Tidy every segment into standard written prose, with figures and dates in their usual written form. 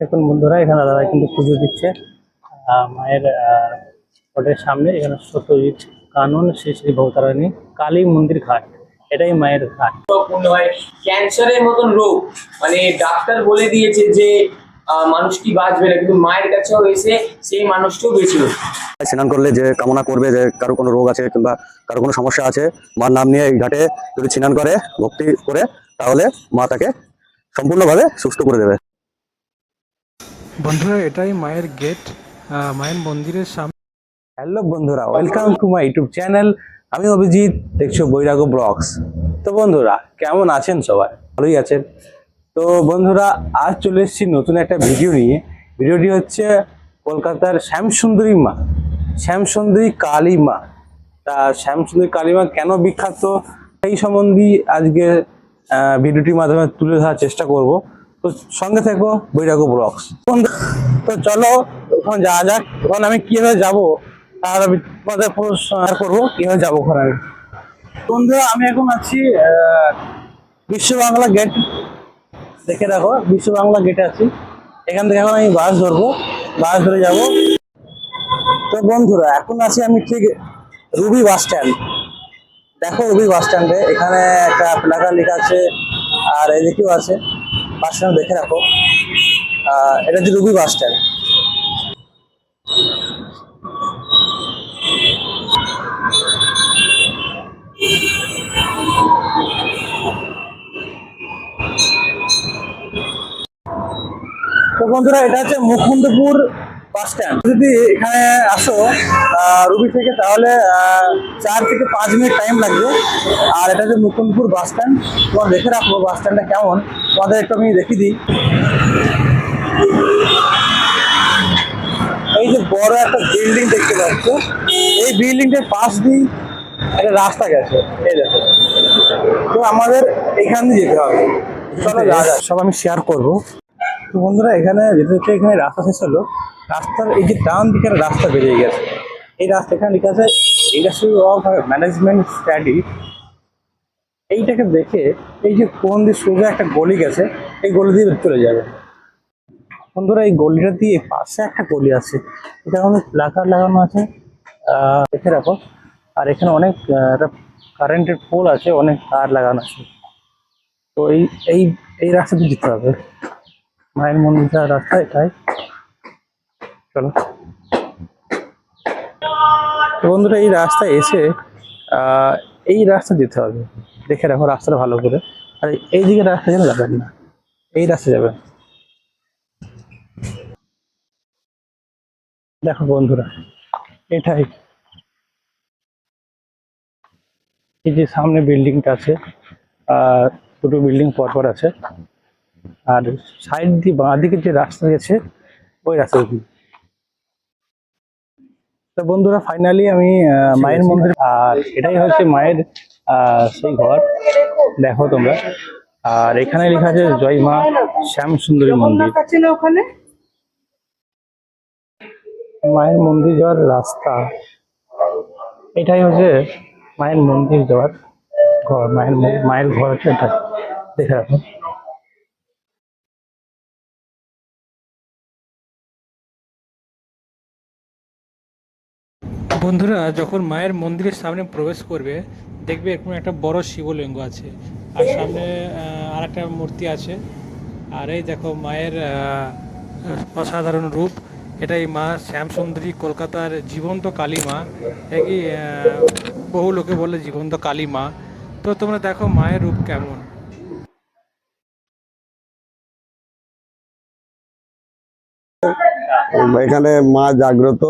এখন বন্ধুরা এখানে দাদারা কিন্তু পুজো দিচ্ছে মায়ের ফটোর সামনে। এখানে সত্যজিৎ কানন শ্রী শ্রী ভবতারিণী কালী মন্দির ঘাট, এটাই মায়ের ঘাট। ক্যান্সারের মতন রোগ, মানে ডাক্তার বলে দিয়েছে যে মানুষ কি বাঁচবে না, কিন্তু মায়ের কাছেও এসে সেই মানুষটাও বেঁচে গেছে। স্নান করলে যে কামনা করবে যে কারো কোনো রোগ আছে কিংবা কারো কোনো সমস্যা আছে, মার নাম নিয়ে এই ঘাটে যদি স্নান করে ভক্তি করে, তাহলে মা তাকে সম্পূর্ণভাবে সুস্থ করে দেবে। বন্ধুরা এটাই মায়ের গেট, মায়ের মন্দিরের সামনে। হ্যালো বন্ধুরা, welcome to my YouTube channel. আমি অভিজিৎ, দেখছো বৈরাগ্য ব্লগস। তো বন্ধুরা কেমন আছেন? সবাই ভালোই আছেন তো? বন্ধুরা আজ চলে এসেছি নতুন একটা ভিডিও নিয়ে। ভিডিওটি হচ্ছে কলকাতার শ্যামসুন্দরী মা, শ্যামসুন্দরী কালী মা। তা শ্যামসুন্দরী কালী মা কেন বিখ্যাত এই সম্বন্ধে আজকে ভিডিওটির মাধ্যমে তুলে ধরার চেষ্টা করব। তো সঙ্গে থেকো বৈরাগ্য ব্লগস। তো চলো ওখানে যাওয়া যাক। ওখানে আমি কিভাবে যাবো তার আমি তোমাদের শেয়ার করবো কিভাবে যাবো ওখানে। বন্ধুরা আমি এখন আছি বিশ্ব বাংলা গেট, দেখে রাখো বিশ্ব বাংলা গেটে আছি। এখান থেকে এখন আমি বাস ধরবো, বাস ধরে যাব। তো বন্ধুরা এখন আছি আমি ঠিক রুবি বাস স্ট্যান্ড। দেখো রুবি বাস স্ট্যান্ডে এখানে একটা প্লাকার লেখা আছে, আর এদিকেও আছে বাস স্ট্যান্ড, দেখে রাখো। এটা হচ্ছে রুবি বাস স্ট্যান্ড। তো বন্ধুরা এটা হচ্ছে মুকুন্দপুর বাস স্ট্যান্ড। যদি এখানে আসো রুবি থেকে, তাহলে 4 থেকে 5 মিনিট টাইম লাগবে। আর এটা হচ্ছে মুকুন্দপুর বাস স্ট্যান্ড। তোমার দেখে রাখবো বাস স্ট্যান্ডটা কেমন, তোমাদের একটু আমি দেখিয়ে দিই। এই যে বড় একটা বিল্ডিং দেখতে পাচ্ছ, এই বিল্ডিংটার পাশ দিয়ে একটা রাস্তা গেছে, এই দেখো। তো আমাদের এখান দিয়ে যেতে হবে। চলো যা যা সব আমি শেয়ার করবো। তো বন্ধুরা এখানে যেতে হচ্ছে, এখানে রাস্তা শেষ হলো, রাস্তার এই যে ডান দিকের রাস্তা বেরিয়ে গেছে। এই রাস্তা এখানে লেখা আছে ইন্ডাস্ট্রি অফ ম্যানেজমেন্ট স্টাডি। এইটাকে দেখে এই যে কোন দিয়ে সোজা একটা গলি গেছে, এই গলি দিয়ে চলে যাবে। বন্ধুরা এই গলিটা দিয়ে পাশে একটা গলি আছে, এটা অনেক প্লাকার লাগানো আছে, দেখে রাখো। আর এখানে অনেক একটা কারেন্টের পোল আছে, অনেক তার লাগানো আছে। তো এই এই এই রাস্তা দিয়ে যেতে হবে, মায়ের মন্দির যাওয়ার রাস্তা এটাই। চলো। তো বন্ধুরা এই রাস্তায় এসে এই রাস্তা যেতে হবে, দেখে রাখো রাস্তাটা ভালো করে। আর এই দিকে রাস্তা যেন যাবেন না, এই রাস্তা যাবেন। দেখো বন্ধুরা এটাই, এই যে সামনে বিল্ডিংটা আছে, আর দুটো বিল্ডিং পরপর আছে। আর সাইড দিয়ে বাঁ দিকে যে রাস্তা গেছে ওই রাস্তা দিয়ে। তো বন্ধুরা ফাইনালি আমি মায়ের মন্দির, আর এটাই হচ্ছে মায়ের সেই ঘর, দেখো তোমরা। আর এখানে লেখা আছে জয় মা শ্যামসুন্দরী মন্দির। মায়ের মন্দির যাওয়ার রাস্তা এটাই হচ্ছে মায়ের মন্দির যাওয়ার ঘর। মায়ের ঘর হচ্ছে এটা, দেখে রাখো। বন্ধুরা যখন মায়ের মন্দিরের সামনে প্রবেশ করবে, দেখবে এরকম একটা বড় শিবলিঙ্গ আছে, আর সামনে আর একটা মূর্তি আছে। আর এই দেখো মায়ের অসাধারণ রূপ। এটাই মা শ্যামসুন্দরী, কলকাতার জীবন্ত কালী মা। একই বহু লোকে বলে জীবন্ত কালী মা। তো তোমরা দেখো মায়ের রূপ কেমন। এখানে মা জাগ্রত।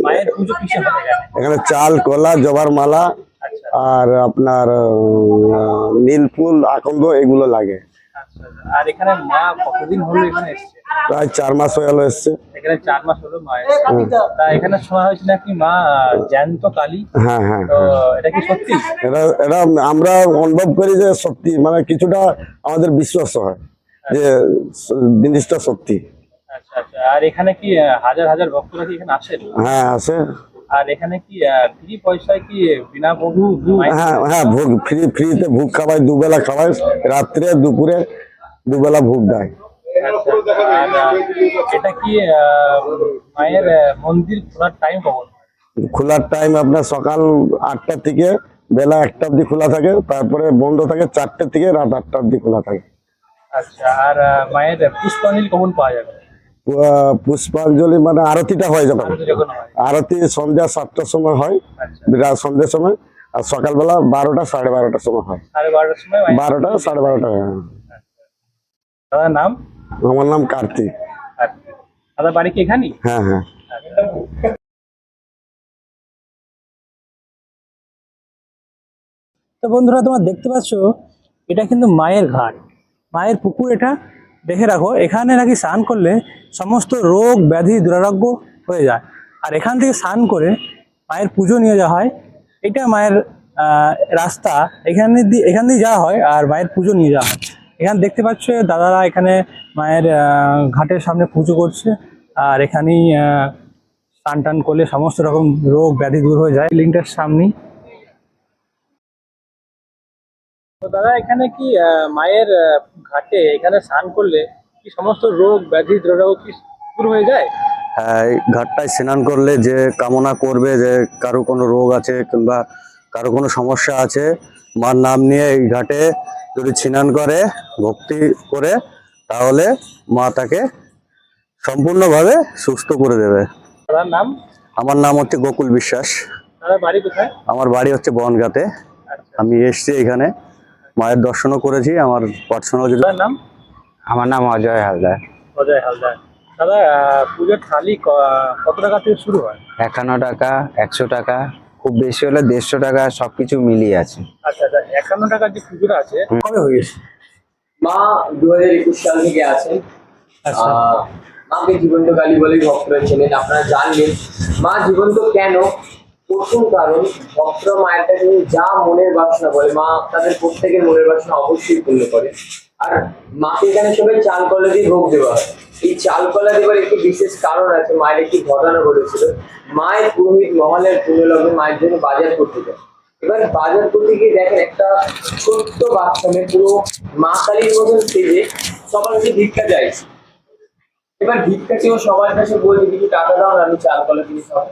মায়ের পুজো কিসে হয় এখানে চাল, কলা, জবার মালা, আর আপনার নীল ফুল, আকন্দ এগুলো লাগে। আর এখানে মা কতদিন হলো এখানে এসছে? প্রায় 4 মাস হয়ে গেল এসছে। এখানে 4 মাস হলো মা এসছে। তা এখানে শোনা হয়েছে নাকি মা জ্যান্ত কালী। হ্যাঁ হ্যাঁ, তো এটা কি সত্যি? এটা এটা আমরা অনুভব করি যে সত্যি, মানে কিছুটা আমাদের বিশ্বাস হয় যে জিনিসটা সত্যি। আচ্ছা আচ্ছা। আর এখানে কি হাজার হাজার ভক্তরা কি এখানে আসেন? হ্যাঁ আছে। আর এখানে কি ফ্রি পয়সায় কি বিনা বহু? হ্যাঁ হ্যাঁ, ভোগ ফ্রিতে ভোগ খাওয়ায়, দুবেলা খাওয়ায়, রাত্রে দুপুরে দুবেলা ভোগ দেয়। আর এটা কি মায়ের মন্দির খোলার টাইম কখন? খোলার টাইম আপনার সকাল 8টা থেকে বেলা 1টা অব্দি খোলা থাকে, তারপরে বন্ধ থাকে 4টে থেকে রাত 8টা অব্দি খোলা থাকে। আচ্ছা, আর মায়ের পুষ্পাঞ্জলি কখন পাওয়া যাবে? পুষ্পাঞ্জলি মানে আরতিটা হয় যখন, আরতি যখন হয়। আরতি সন্ধ্যা 7টার সময় হয়, আচ্ছা, বিরাট সন্ধ্যের সময়। আর সকালবেলা 12টা 12:30টার সময় হয়, 12:30টার সময় মায়ের- 12টা 12:30টা। দাদার নাম? আমার নাম কার্তিক। আচ্ছা, দাদার বাড়ি কি এখানেই? হ্যাঁ হ্যাঁ। তো বন্ধুরা, তোমরা দেখতে পাচ্ছ এটা কিন্তু মায়ের ঘাট, মায়ের পুকুর। এটা দেখে রাখো, এখানে নাকি স্নান করলে সমস্ত রোগ ব্যাধি দুরারোগ্য হয়ে যায়। আর এখান থেকে স্নান করে মায়ের পুজো নিয়ে যাওয়া হয়। এটা মায়ের রাস্তা, এখান দিয়ে যাওয়া হয় আর মায়ের পুজো নিয়ে যাওয়া হয়। এখানে দেখতে পাচ্ছ দাদারা এখানে মায়ের ঘাটের সামনে পুজো করছে। আর এখানেই স্নান টান করলে সমস্ত রকম রোগ ব্যাধি দূর হয়ে যায়। লিঙ্কটার সামনেই। তো দাদা, এখানে কি মায়ের ঘাটে এখানে স্নান করলে কি সমস্ত রোগ ব্যাধি দুরারোগ্য কি দূর হয়ে যায়? হ্যাঁ, এই ঘাটটায় স্নান করলে যে কামনা করবে যে কারো কোনো রোগ আছে কিংবা কারো কোনো সমস্যা আছে, মার নাম নিয়ে এই ঘাটে যদি স্নান করে, ভক্তি করে, তাহলে মা তাকে সম্পূর্ণভাবে সুস্থ করে দেবে। দাদার নাম? আমার নাম হচ্ছে গোকুল বিশ্বাস। দাদার বাড়ি কোথায়? আমার বাড়ি হচ্ছে বনগাঁতে। আচ্ছা, আমি এসেছি এখানে, মায়ের দর্শনও করেছি। আমার পার্সোনাল কিছু। দাদার নাম? আমার নাম অজয় হালদার। অজয় হালদার। দাদা, পুজোর থালি কত টাকা থেকে শুরু হয়? 51 টাকা, 100 টাকা, খুব বেশি হলে 150 টাকা, সবকিছু মিলিয়ে আছে। আচ্ছা আচ্ছা, 51 টাকার যে পুজোটা আছে কবে হয়ে গেছে? মা 2021 সাল থেকে আছেন। আচ্ছা। মাকে জীবন্ত কালী বলেই ভক্তরা ছিলেন। আপনারা জানলেন মা জীবন্ত কেন। প্রথম কারণ, ভক্তরা মায়ের কাছে যা মনের বাসনা বলে, মা তাদের প্রত্যেকের মনের বাসনা অবশ্যই পূর্ণ করে। আর মাকে এখানে সবাই চাল কলা দিয়ে ভোগ দেওয়া হয়। এই চাল কলা দেওয়ার একটি বিশেষ কারণ আছে। মায়ের একটি ঘটনা ঘটেছিল। মায়ের পুরোহিত মহলের পুণ্যলগ্নে মায়ের জন্য বাজার করতে যায়। এবার বাজার করতে গিয়ে দেখেন একটা ছোট্ট বাচ্চা মেয়ে পুরো মা কালীর মতন সেজে সবার কাছে ভিক্ষা চাইছে। এবার ভিক্ষা চেয়েও সবার কাছে বলছে কিছু টাকা দাও না, আমি চাল কলা কিনে খাবো।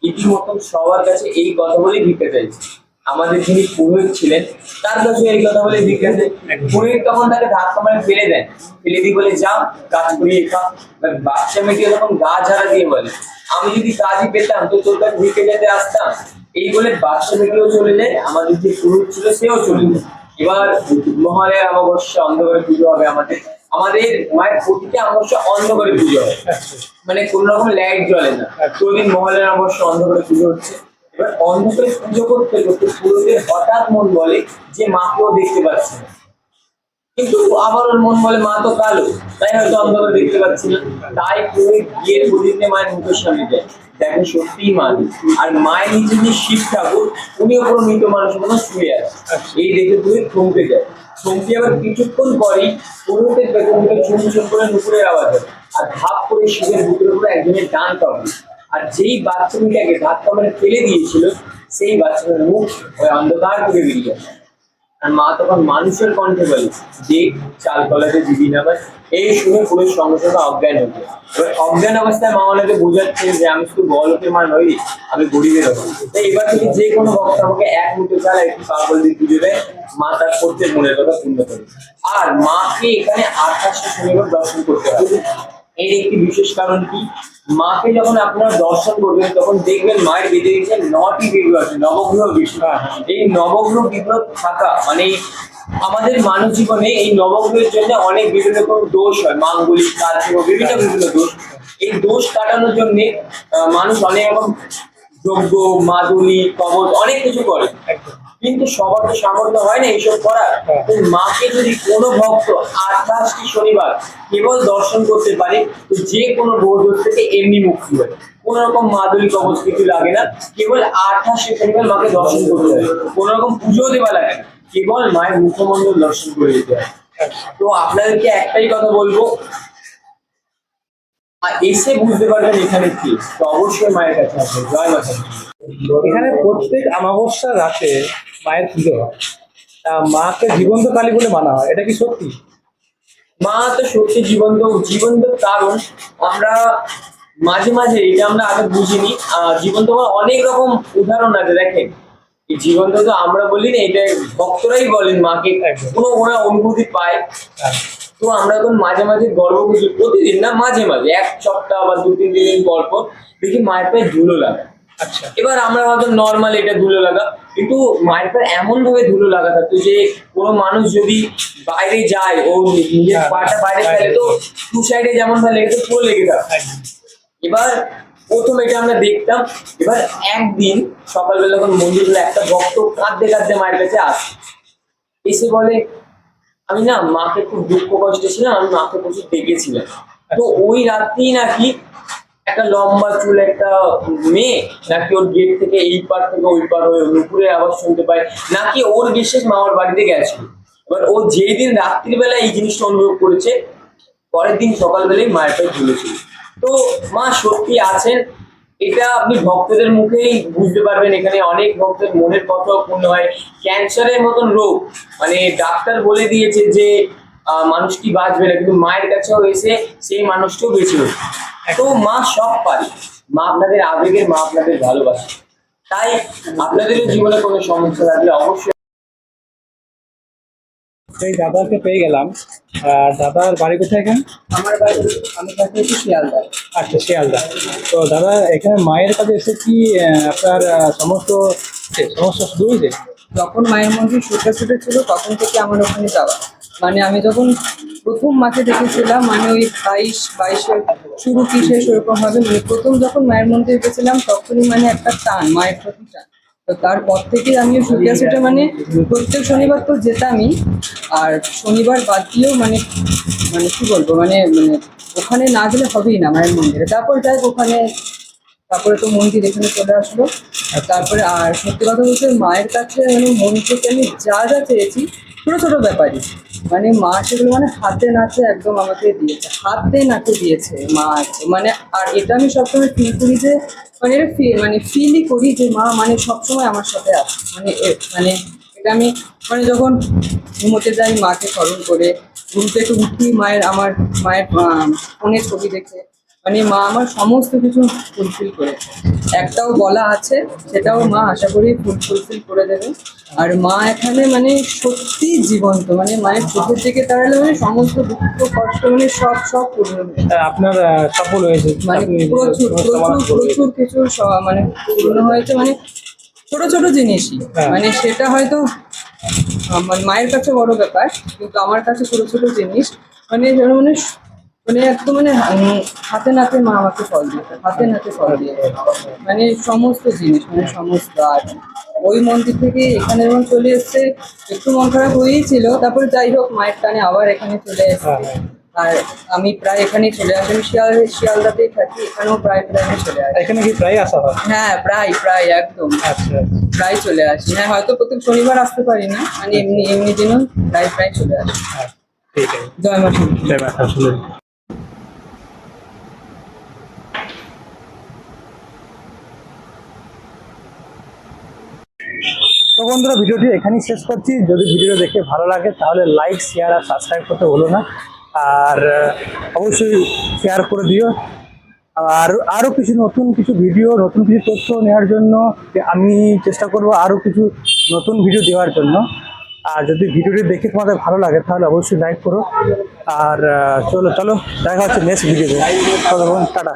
ইতিমধ্যে সবার কাছে এই কথা বলে ভিক্ষা চাইছে। আমাদের যিনি পুরোহিত ছিলেন তার কাছে এই কথা বলে ভিক্ষা চাই। পুরোহিত তখন তাকে ধাক্কা মারে ফেলে দেন, ফেলে দিয়ে বলে যাও কাজ করিয়ে খা। এবার বাচ্চা মেয়েটি এরকম গা ঝাড়া দিয়ে বলে, আমি যদি কাজই পেতাম তো তোর কাছে ভিক্ষা যেতে আসতাম। এই বলে বাচ্চা মেয়েটিও চলে যায়, আমাদের যে পুরোহিত ছিল সেও চলে যায়। এবার মহালয়া অমাবস্যা অন্ধকারে পুজো হবে। আমাদের মায়ের প্রতিটা অমাবস্যা অন্ধকারে পুজো হয়, মানে কোন রকম লাইট জ্বলে না। প্রতিদিন মহালয়া অমাবস্যা অন্ধকারে পুজো হচ্ছে। এবার অন্ধকারে পুজো করতে করতে পুরোহিতের হঠাৎ মন বলে যে মাকেও দেখতে পাচ্ছে না, কিন্তু আবার ওর মন বলে মা তো কালো, তাই হয়তো অন্ধকারে দেখতে পাচ্ছি না। তাই পুরোহিত গিয়ে প্রতিদিনে মায়ের মুখের সামনে যায়, দেখে সত্যিই মা নেই। আর মায়ের নিচে যে শিব ঠাকুর, উনিও পুরো মৃত মানুষের মতো শুয়ে আছে। এই দেখে পুরোহিত থমকে যায়। থমকে আবার কিছুক্ষণ পরেই পুরোহিতের পেছন থেকে ঝুমঝুম করে নুপুরের আওয়াজ হয়। আর ধাপ করে শিবের বুকের উপরে একজনের ডান পাবে। আর যেই বাচ্চা মেয়েটাকে ধাক্কা মেরে ফেলে দিয়েছিল, সেই বাচ্চাটার মুখ ওই অন্ধকার করে বেরিয়ে যায়। আর মা তখন মানুষের কণ্ঠে বলে যে চাল কলাতে দিবি না। ভাই এই শুনে পুরো সঙ্গে সঙ্গে অজ্ঞান হয়ে যায়। এবার অজ্ঞান অবস্থায় মা ওনাকে বোঝাচ্ছে যে আমি শুধু বড়লোকের মা নই, আমি গরিবের মা। তাই এবার থেকে যে কোনো ভক্ত আমাকে এক মুঠো চাল একটু পাগল দিয়ে পুজো দেয়, মা তার প্রত্যেক মনের কথা পূর্ণ করে। আর মাকে এখানে 28টা শনিবার দর্শন করতে হবে। এর একটি বিশেষ কারণ কি, মাকে যখন আপনারা দর্শন করবেন তখন দেখবেন মায়ের বেঁধে গেছে 9টি বিগ্রহ আছে, নবগ্রহ বিগ্রহ। এই নবগ্রহ বিগ্রহ থাকা মানে আমাদের মানব জীবনে এই নবগ্রহের জন্য অনেক বিভিন্ন রকম দোষ হয়, মাঙ্গলিক কাজ বিভিন্ন বিভিন্ন দোষ। এই দোষ কাটানোর জন্য মানুষ অনেক রকম যজ্ঞ, মাদুলি, কবচ অনেক কিছু করে, কিন্তু সবার তো সামর্থ্য হয় না এইসব করার। তো মাকে যদি কোনো ভক্ত 28টি শনিবার কেবল দর্শন করতে পারে, তো যে কোনো বোধ থেকে এমনি মুক্তি হয়। কোন রকম মাদুলি কবচ কিছু লাগে না, কেবল 28টি শনিবার মাকে দর্শন করতে হয়। কোন রকম পুজো দেওয়া লাগে না, কেবল মায়ের মুখমণ্ডল দর্শন করে যেতে হয়। তো আপনাদেরকে একটাই কথা বলবো, আর এসে বুঝতে পারবেন এখানে কি, তো অবশ্যই মায়ের কাছে আসবেন। জয় মাতা। এখানে প্রত্যেক অমাবস্যা রাতে মায়ের পুজো হয়। মাকে জীবন্ত কালী বলে মানা হয়, এটা কি সত্যি? মা তো সত্যি জীবন্ত জীবন্ত, কারণ আমরা মাঝে মাঝে এটা আমরা আগে বুঝিনি। জীবন্ত হওয়ার অনেক রকম উদাহরণ আছে, দেখেন এই জীবন্ত তো আমরা বলি না, এটা ভক্তরাই বলেন মাকে, কোনো ওরা অনুভূতি পায়। তো আমরা এখন মাঝে মাঝে গর্ব বুঝি, প্রতিদিন না, মাঝে মাঝে এক সপ্তাহ বা 2-3 দিন পর পর দেখি মায়ের পায়ে ধুলো লাগা। আচ্ছা, এবার আমরা হয়তো নর্মাল এটা ধুলো লাগা, কিন্তু মায়ের পায়ে এমন ভাবে ধুলো লাগা থাকতো যে কোনো মানুষ যদি বাইরে যায়, ও নিজের পাটা বাইরে ফেলে তো 2 সাইডে যেমন ভাবে লেগে তো পুরো লেগে থাকে। এবার প্রথম এটা আমরা দেখতাম। এবার একদিন সকালবেলা যখন মন্দির হলো, একটা ভক্ত কাঁদতে কাঁদতে মায়ের কাছে আসে, এসে বলে আমি না মাকে খুব দুঃখ কষ্টে ছিলাম, আমি মাকে প্রচুর ডেকেছিলাম। তো ওই রাত্রি নাকি একটা লম্বা চুল একটা মেয়ে নাকি ওর গেট থেকে এই পার থেকে ওই পার হয়ে নুপুরের আওয়াজ শুনতে পায়, নাকি ওর বিশেষ মামার বাড়িতে গেছিল। এবার ও যেই দিন রাত্রিবেলা এই জিনিসটা অনুভব করেছে, পরের দিন সকালবেলায় মায়ের পায়ে ঝুলেছিল। তো মা সত্যি আছেন, এটা আপনি ভক্তদের মুখেই বুঝতে পারবেন। এখানে অনেক ভক্তের মনের কথাও পূর্ণ হয়। ক্যান্সারের মতন রোগ, মানে ডাক্তার বলে দিয়েছে যে মানুষটি বাঁচবে না, কিন্তু মায়ের কাছেও এসে সেই মানুষটিও বেঁচে ওঠে। তো মা সব পারে, মা আপনাদের আবেগের, মা আপনাদের ভালোবাসে। তাই আপনাদেরও জীবনে কোনো সমস্যা থাকলে অবশ্যই। এই দাদাকে পেয়ে গেলাম। দাদার বাড়ি কোথায় এখানে? আমার বাড়ি, আমি থাকি একটু শিয়ালদা। আচ্ছা, শিয়ালদা। তো দাদা এখানে মায়ের কাছে এসে কি আপনার সমস্যা শুরু হয়েছে? যখন মায়ের মন্দির ছোট ছিল তখন থেকে আমার ওখানে যাওয়া, মানে আমি যখন প্রথম মাকে দেখেছিলাম, মানে ওই 22-22-এর শুরু কি শেষ ওরকম হবে, মানে প্রথম যখন মায়ের মন্দির গেছিলাম তখনই মানে একটা টান, মায়ের প্রতি টান। তো তারপর থেকে আমি সুক্যাসিটা মানে প্রত্যেক শনিবার তো যেতামই, আর শনিবার বাদ দিয়েও মানে মানে কি বলবো, মানে মানে ওখানে না গেলে হবেই না মায়ের মন্দিরে। তারপর যাই ওখানে, তারপরে তো মন্দির এখানে চলে আসলো। আর তারপরে আর সত্যি কথা বলতে মায়ের কাছে মানে মন থেকে আমি যা যা চেয়েছি, ছোটো ছোটো ব্যাপারই, মানে মা সেগুলো মানে হাতে নাতে একদম আমাকে দিয়েছে, হাতে নাতে দিয়েছে মা আছে মানে। আর এটা আমি সবসময় ফিল করি যে মানে এটা মানে ফিলই করি যে মা মানে সবসময় আমার সাথে আছে, মানে মানে এটা আমি মানে যখন ঘুমোতে যাই মাকে স্মরণ করে, ঘুম থেকে উঠি আমার মায়ের ফোনের ছবি দেখে, মানে মা আমার সমস্ত কিছু ফুলফিল করেছে। একটাও বলা আছে, সেটাও মা আশা করি ফুলফিল করে দেবে। আর মা এখানে মানে সত্যি জীবন্ত, মানে মায়ের চোখের দিকে তাড়ালে মানে সমস্ত দুঃখ কষ্ট মানে সব পূর্ণ হয়ে যায়। আপনার সফল হয়েছে, মানে আপনি প্রচুর কিছু মানে পূর্ণ হয়েছে, মানে ছোট ছোট জিনিসই, মানে সেটা হয়তো আমার মায়ের কাছে বড় ব্যাপার, কিন্তু আমার কাছে ছোট ছোট জিনিস মানে যেন মানে মানে একদম মানে হাতে নাতে মা আমাকে ফল দিয়েছে, হাতে নাতে ফল দিয়েছে, মানে সমস্ত জিনিস মানে সমস্ত। আর ওই মন্দির থেকে এখানে যখন চলে এসছে একটু মন খারাপ হয়েই ছিল, তারপরে যাই হোক মায়ের টানে আবার এখানে চলে এসছে। আর আমি প্রায় এখানেই চলে আসি, আমি শিয়ালদাতেই থাকি, এখানেও প্রায় আমি চলে আসি। এখানে কি প্রায় আসা হয়? হ্যাঁ, প্রায় একদম আচ্ছা, প্রায় চলে আসি। হ্যাঁ, হয়তো প্রত্যেক শনিবার আসতে পারি না, মানে এমনি দিনও প্রায় চলে আসি। ঠিক আছে। জয় মা শুনি। জয় মা আসলে তো বন্ধুরা, ভিডিওটি এখানেই শেষ করছি। যদি ভিডিও দেখে ভালো লাগে তাহলে লাইক, শেয়ার আর সাবস্ক্রাইব করতে ভুলো না। আর অবশ্যই শেয়ার করে দিও। আর আরও কিছু নতুন কিছু ভিডিও, নতুন কিছু তথ্য নেওয়ার জন্য আমি চেষ্টা করব আরও কিছু নতুন ভিডিও দেওয়ার জন্য। আর যদি ভিডিওটি দেখে তোমাদের ভালো লাগে তাহলে অবশ্যই লাইক করো। আর চলো দেখা হচ্ছে নেক্সট ভিডিওতে। টাটা।